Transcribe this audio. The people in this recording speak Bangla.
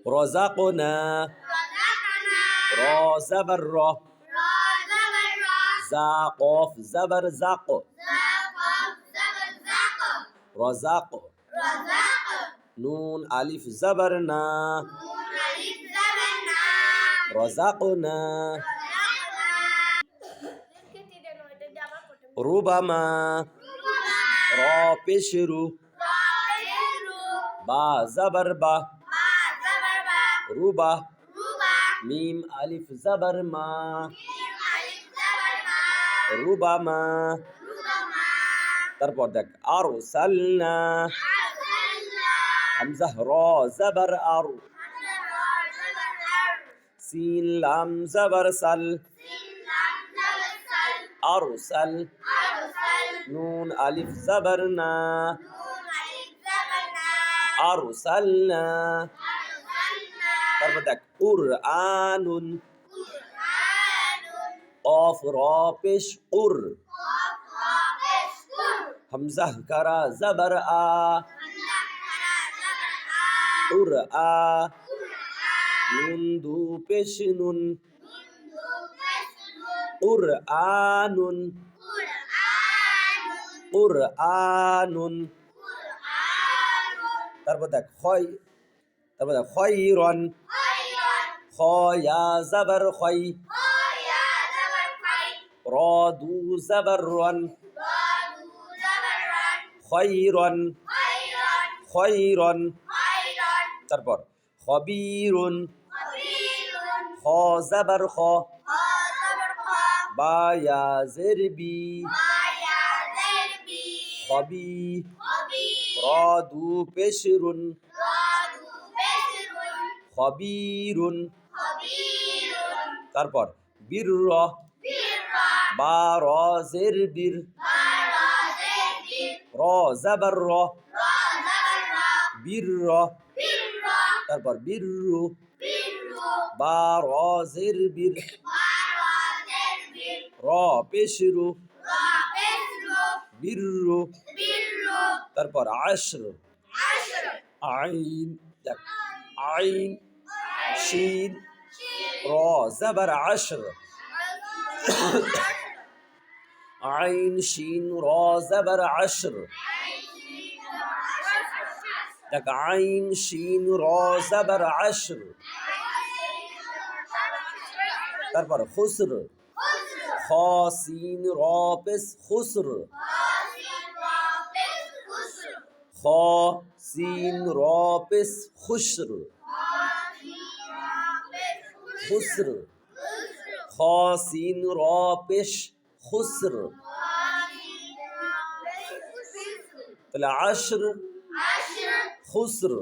رزقنا ر زبر ر زا قاف زبر زق رزق نون ألف زبر نا رزقنا ربما را پیش رو با زبر با روبا میم ألف زبر ما ربما তারপর দেখ আরসালনা হামজা র জবর আর সিন লাম জবর সাল আরসাল নুন আলিফ জবর না আরসালনা তারপর দেখ কুরআনুন قاف را پیش قر حمزه کرا زبر آ قرآ نون دو پیش نون قرآنun قرآنun তারপর দেখ খয়রন খ ইয়া জবর খয় র দু জবর রন খয়রন খয়রন তারপর খবীরুন খ জবর খ বা ইয়া জের বি খবি র দু পেশরুন খবীরুন তারপর বীর বা র জের বীর র জবর র বীর তারপর বীরু বা র জের বীর র পেশরু বীরু তারপর আশর আইন আইন শিন র জবর আশর عين شين را زبر عشر لك عين شين را زبر عشر তারপর খুসর খ সিন র পেশ খুসর খ সিন র পেশ খুসর খুসর খ সিন র পেশ খুসর তাহলে আশর খুসর